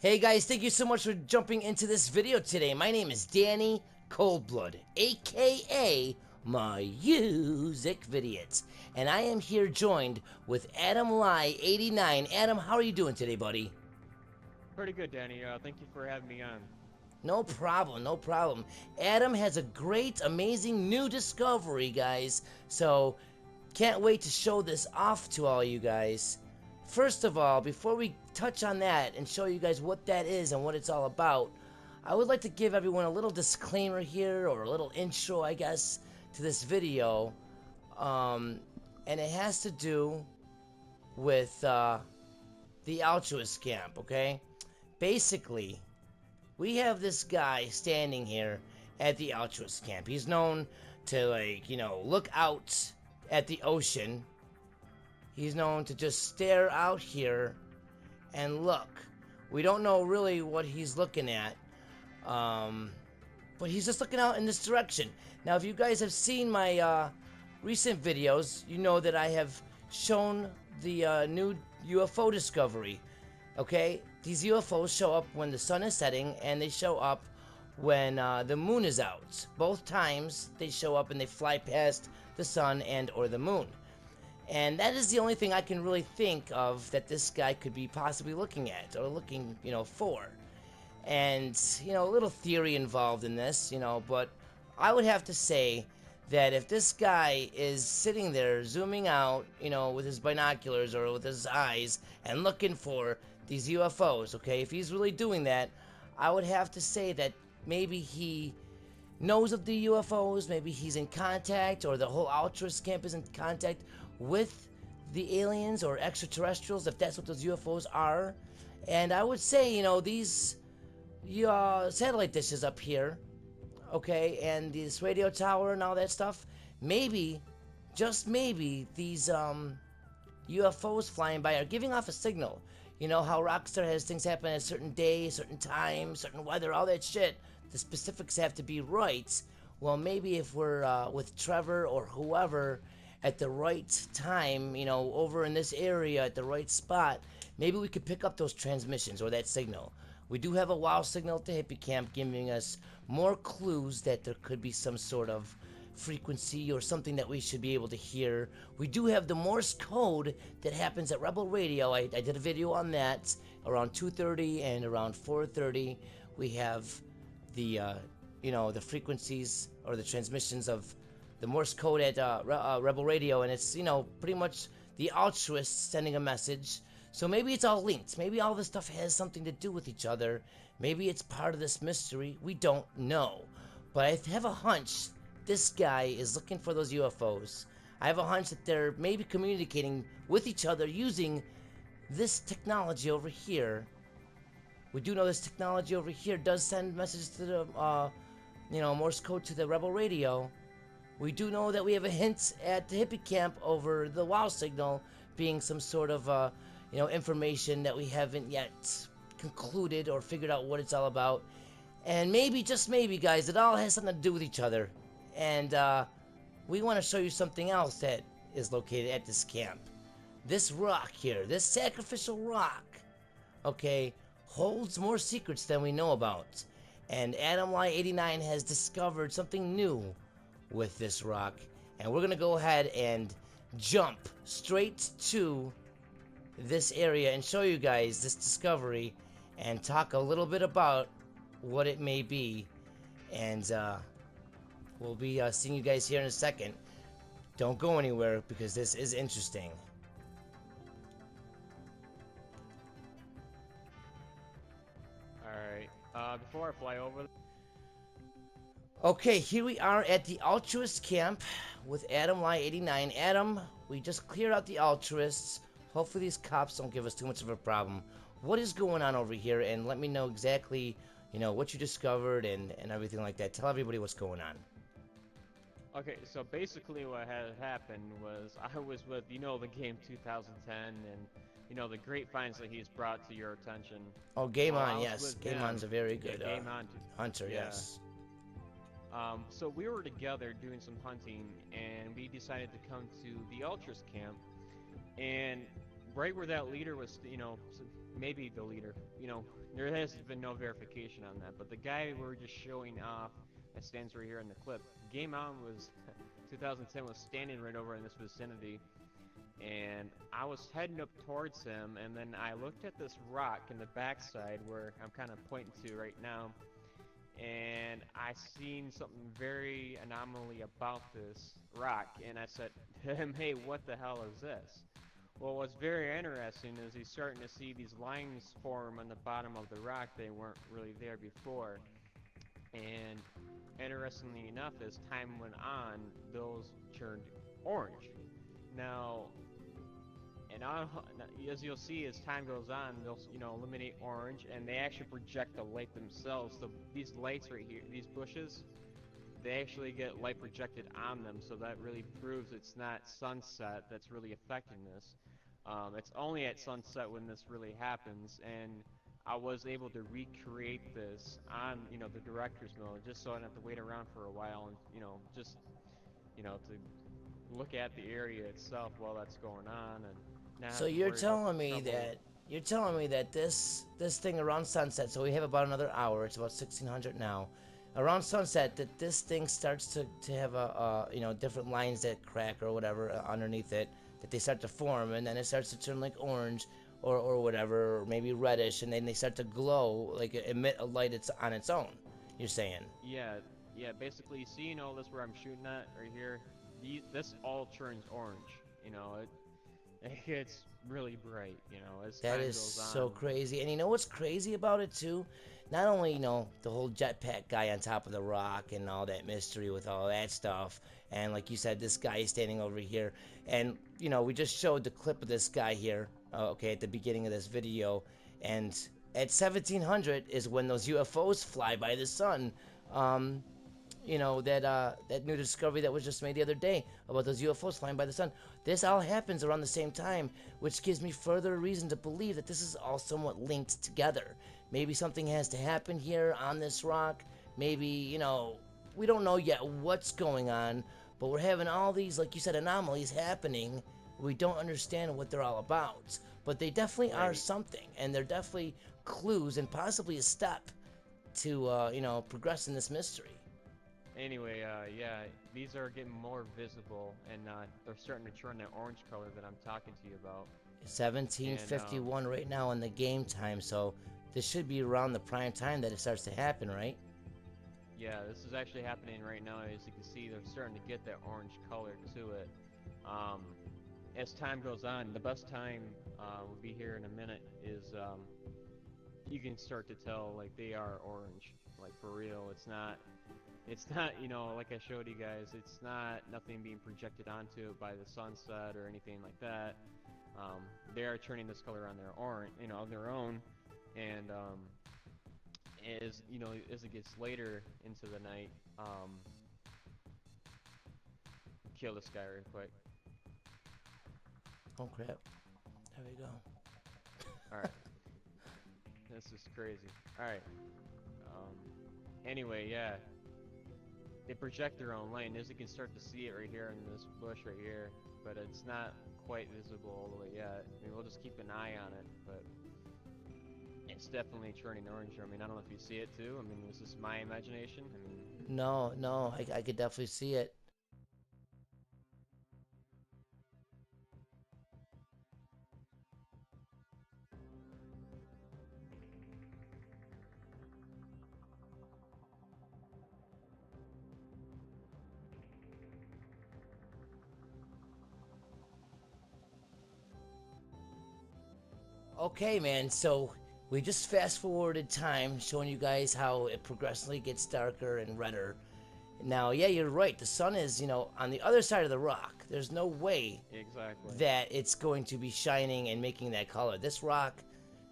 Hey guys, thank you so much for jumping into this video today. My name is Danny Coldblood, aka MusicVidiot, and I am here joined with Adamli89. Adam, how are you doing today, buddy? Pretty good, Danny. Thank you for having me on. No problem, no problem. Adam has a great, amazing new discovery, guys. So, can't wait to show this off to all you guys. First of all, before we touch on that and show you guys what that is and what it's all about, I would like to give everyone a little disclaimer here, or a little intro, I guess, to this video. And it has to do with the Altruist Camp, okay? Basically, we have this guy standing here at the Altruist Camp. He's known to, like, look out at the ocean. He's known to just stare out here and look. We don't know really what he's looking at, but he's just looking out in this direction. Now, if you guys have seen my recent videos, you know that I have shown the new UFO discovery. Okay, these UFOs show up when the sun is setting, and they show up when the moon is out. Both times they show up and they fly past the sun and or the moon. And that is the only thing I can really think of that this guy could be possibly looking at or looking, for. And, a little theory involved in this, but I would have to say that if this guy is sitting there zooming out, with his binoculars or with his eyes and looking for these UFOs, okay, if he's really doing that, I would have to say that maybe he knows of the UFOs, maybe he's in contact, or the whole Altruist Camp is in contact with the aliens or extraterrestrials, if that's what those UFOs are. And I would say, these satellite dishes up here, okay, and this radio tower and all that stuff, maybe, just maybe, these UFOs flying by are giving off a signal. You know how Rockstar has things happen at a certain day, certain time, certain weather, all that shit. The specifics have to be right. Well, maybe if we're with Trevor or whoever at the right time, over in this area at the right spot, maybe we could pick up those transmissions or that signal. We do have a wow signal at the hippie camp giving us more clues that there could be some sort of frequency or something that we should be able to hear. We do have the Morse code that happens at Rebel Radio. I did a video on that around 2:30 and around 4:30. We have the the frequencies or the transmissions of the Morse code at Rebel Radio, and it's pretty much the altruists sending a message. So maybe it's all linked. Maybe all this stuff has something to do with each other. Maybe it's part of this mystery. We don't know. But I have a hunch this guy is looking for those UFOs. I have a hunch that they're maybe communicating with each other using this technology over here. We do know this technology over here does send messages to the, Morse code to the Rebel Radio. We do know that we have a hint at the hippie camp over the wow signal being some sort of, information that we haven't yet concluded or figured out what it's all about. And maybe, just maybe, guys, it all has something to do with each other. And we want to show you something else that is located at this camp. This rock here, this sacrificial rock, okay, holds more secrets than we know about. And Adamli89 has discovered something new with this rock. And we're going to go ahead and jump straight to this area and show you guys this discovery and talk a little bit about what it may be. And we'll be seeing you guys here in a second. Don't go anywhere because this is interesting. Alright, before I fly over... Okay, here we are at the Altruist Camp with Adamli89. Adam, we just cleared out the Altruists. Hopefully these cops don't give us too much of a problem. What is going on over here? And let me know exactly, what you discovered and everything like that. Tell everybody what's going on. Okay, so basically what had happened was I was with, the game 2010 and, the great finds that he's brought to your attention. Oh, Game On, yes. Game On's a very good Game On hunter, yeah. Yes. So we were together doing some hunting, and we decided to come to the Altruist Camp, and right where that leader was, maybe the leader, There has been no verification on that, but the guy we're just showing off that stands right here in the clip, Game On was 2010 was standing right over in this vicinity, and I was heading up towards him, and then I looked at this rock in the backside where I'm kind of pointing to right now, and I seen something very anomaly about this rock, and I said to him, "Hey, what the hell is this?" Well, what's very interesting is he's starting to see these lines form on the bottom of the rock. They weren't really there before. And interestingly enough, as time went on, those turned orange. Now, as you'll see, as time goes on, they'll eliminate orange, and they actually project the light themselves. So these lights right here, these bushes, they actually get light projected on them, so that really proves it's not sunset that's really affecting this. It's only at sunset when this really happens, and I was able to recreate this on, the director's mode, just so I don't have to wait around for a while and, just, to look at the area itself while that's going on and not So have to you're worry about telling the me trouble. that this thing around sunset. So we have about another hour. It's about 1600 now. Around sunset, that this thing starts to have different lines that crack or whatever underneath it, that they start to form, and then it starts to turn like orange or whatever, or maybe reddish, and then they start to glow, like emit a light it's on its own. You're saying? Yeah, yeah. Basically, you see, this where I'm shooting at right here. This all turns orange. It gets really bright. As That time is goes on. so crazy. And you know what's crazy about it too? Not only, the whole jetpack guy on top of the rock and all that mystery with all that stuff. And like you said, this guy is standing over here. And, we just showed the clip of this guy here, okay, at the beginning of this video. And at 1700 is when those UFOs fly by the sun. Um, that new discovery that was just made the other day about those UFOs flying by the sun. This all happens around the same time, which gives me further reason to believe that this is all somewhat linked together. Maybe something has to happen here on this rock. Maybe, we don't know yet what's going on, but we're having all these, like you said, anomalies happening. We don't understand what they're all about, but they definitely are Right. something, and they're definitely clues and possibly a step to, progress in this mystery. Anyway, yeah, these are getting more visible, and they're starting to turn that orange color that I'm talking to you about. And 1751 right now in the game time, so this should be around the prime time that it starts to happen, right? yeah, this is actually happening right now. As you can see, they're starting to get that orange color to it. Um, as time goes on, the best time will be here in a minute. Is you can start to tell like they are orange, like for real. It's not, like I showed you guys, it's not nothing being projected onto it by the sunset or anything like that. They are turning this color on their own, and as it gets later into the night, kill this guy real quick. Oh crap. There we go. All right, this is crazy. All right. Um, anyway, yeah. They project their own light, and as you can start to see it right here in this bush right here, but it's not quite visible all the way yet. I mean, we'll just keep an eye on it, but it's definitely turning orange. I mean, I don't know if you see it too. I mean, is this my imagination? I mean, No, I could definitely see it. Okay, man, so we just fast forwarded time, showing you guys how it progressively gets darker and redder. Now, yeah, you're right. The sun is, on the other side of the rock. There's no way exactly. that it's going to be shining and making that color. This rock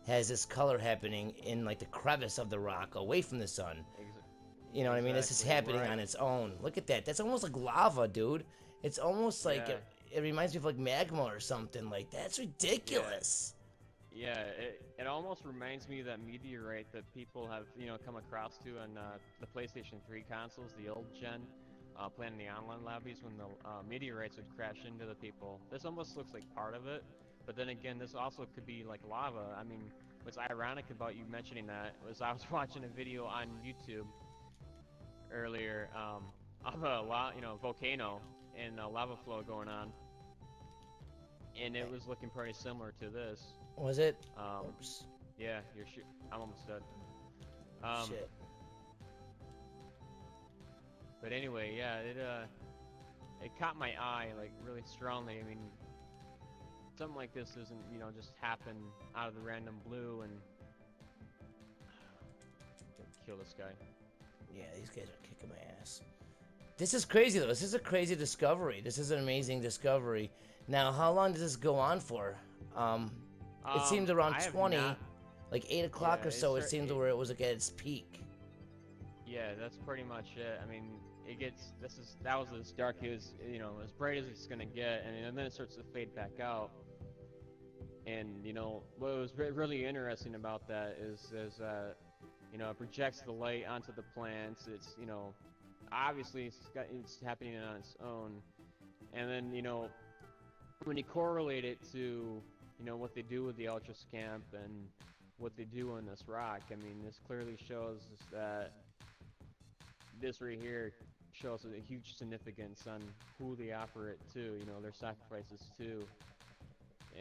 has this color happening in like the crevice of the rock away from the sun. Ex- You know what I mean? This is exactly happening on right. its own. Look at that. That's almost like lava, dude. It's almost like Yeah, it reminds me of like magma or something. Like that's yeah. ridiculous. Yeah, it almost reminds me of that meteorite that people have, come across to on the PlayStation 3 consoles, the old gen, playing in the online lobbies when the meteorites would crash into the people. This almost looks like part of it, but then again, this also could be like lava. I mean, what's ironic about you mentioning that was I was watching a video on YouTube earlier of a volcano and a lava flow going on, and it was looking pretty similar to this. Was it? Oops. Yeah, I'm almost dead. Shit. But anyway, yeah, it caught my eye like really strongly. I mean, something like this doesn't just happen out of the random blue and kill this guy. Yeah, these guys are kicking my ass. This is crazy though. This is a crazy discovery. This is an amazing discovery. Now, how long does this go on for? It seemed around 20, like 8 o'clock or so. It seemed where it was like at its peak. Yeah, that's pretty much it. I mean, that was as dark as as bright as it's gonna get, and then it starts to fade back out. And what was really interesting about that is it projects the light onto the plants. It's obviously it's happening on its own, and then when you correlate it to what they do with the Altruist Camp and what they do on this rock, I mean, this clearly shows that this right here shows a huge significance on who they offer it to, their sacrifices to.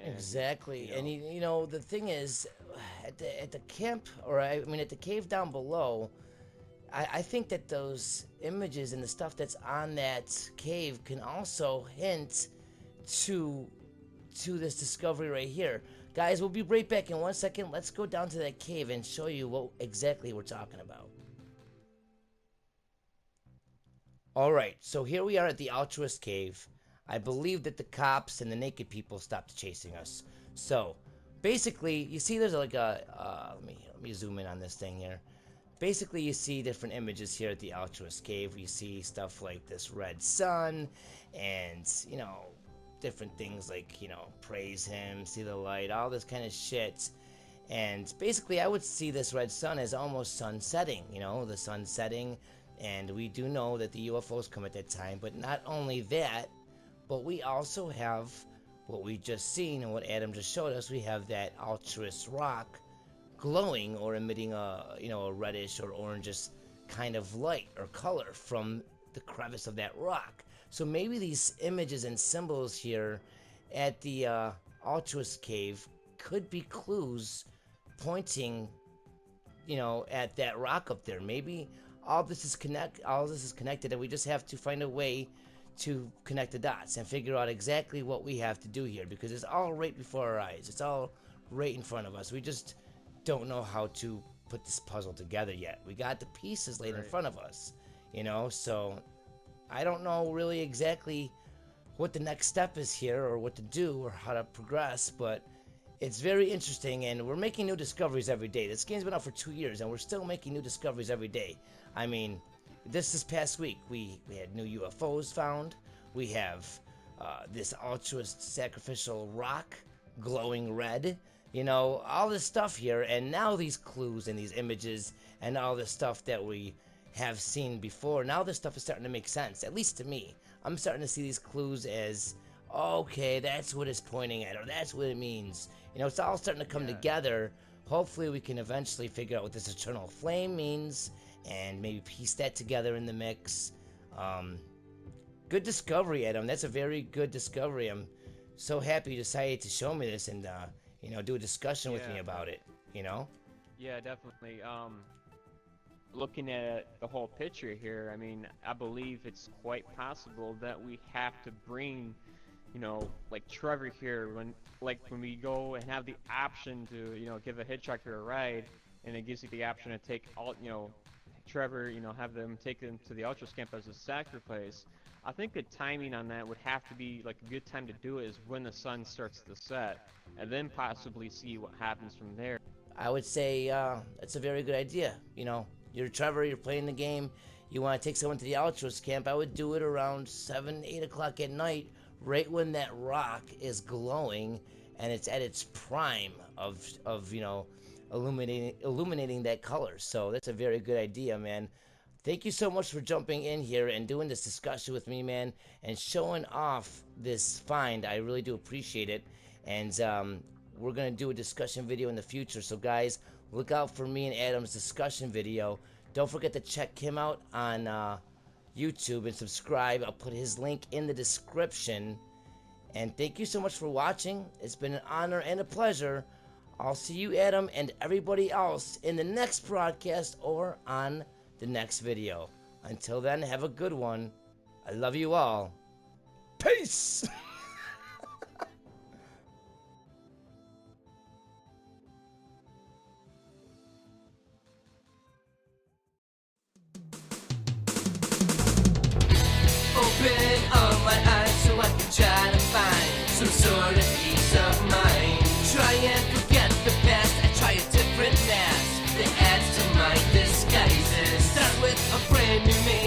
And, exactly. And the thing is, at the camp, or I mean at the cave down below, I think that those images and the stuff that's on that cave can also hint to this discovery right here. Guys, we'll be right back in 1 second. Let's go down to that cave and show you what exactly we're talking about. Alright, so here we are at the Altruist Cave. I believe that the cops and the naked people stopped chasing us. So, basically, you see there's like a... let me zoom in on this thing here. Basically, you see different images here at the Altruist Cave. You see stuff like this red sun and, different things like, praise him, see the light, all this kind of shit. And basically, I would see this red sun as almost sun setting, the sun setting. And we do know that the UFOs come at that time. But not only that, but we also have what we just seen and what Adam just showed us. We have that altruist rock glowing or emitting a reddish or orangish kind of light or color from the crevice of that rock. So maybe these images and symbols here at the Altruist Cave could be clues pointing, at that rock up there. Maybe all this is connected, and we just have to find a way to connect the dots and figure out exactly what we have to do here, because it's all right before our eyes. It's all right in front of us. We just don't know how to put this puzzle together yet. We got the pieces laid in front of us, so I don't know really exactly what the next step is here or what to do or how to progress, but it's very interesting, and we're making new discoveries every day. This game's been out for 2 years, and we're still making new discoveries every day. I mean, this past week, we had new UFOs found. We have this altruist sacrificial rock glowing red. All this stuff here, and now these clues and these images and all this stuff that we have seen before, now this stuff is starting to make sense, at least to me. I'm starting to see these clues as, okay, that's what it's pointing at, or that's what it means. It's all starting to come together. Hopefully we can eventually figure out what this eternal flame means and maybe piece that together in the mix. Good discovery, Adam. That's a very good discovery. I'm so happy you decided to show me this and do a discussion with me about it, Yeah, definitely. Looking at the whole picture here, I mean, I believe it's quite possible that we have to bring, like Trevor here, when we go and have the option to, give a hitchhiker a ride, and it gives you the option to take all, Trevor, have them take him to the Altruist Camp as a sacrifice. I think the timing on that would have to be, like, a good time to do it is when the sun starts to set, and then possibly see what happens from there. I would say that's a very good idea. You're Trevor, you're playing the game, you want to take someone to the Altruist Camp. I would do it around 7, 8 o'clock at night, right when that rock is glowing and it's at its prime of illuminating that color. So that's a very good idea, man. Thank you so much for jumping in here and doing this discussion with me, man, and showing off this find. I really do appreciate it. And we're gonna do a discussion video in the future. So guys, look out for me and Adam's discussion video. Don't forget to check him out on YouTube and subscribe. I'll put his link in the description. And thank you so much for watching. It's been an honor and a pleasure. I'll see you, Adam, and everybody else in the next broadcast or on the next video. Until then, have a good one. I love you all. Peace! Open all my eyes so I can try to find some sort of peace of mind. Try and forget the past, I try a different mask that adds to my disguises. Start with a brand new name.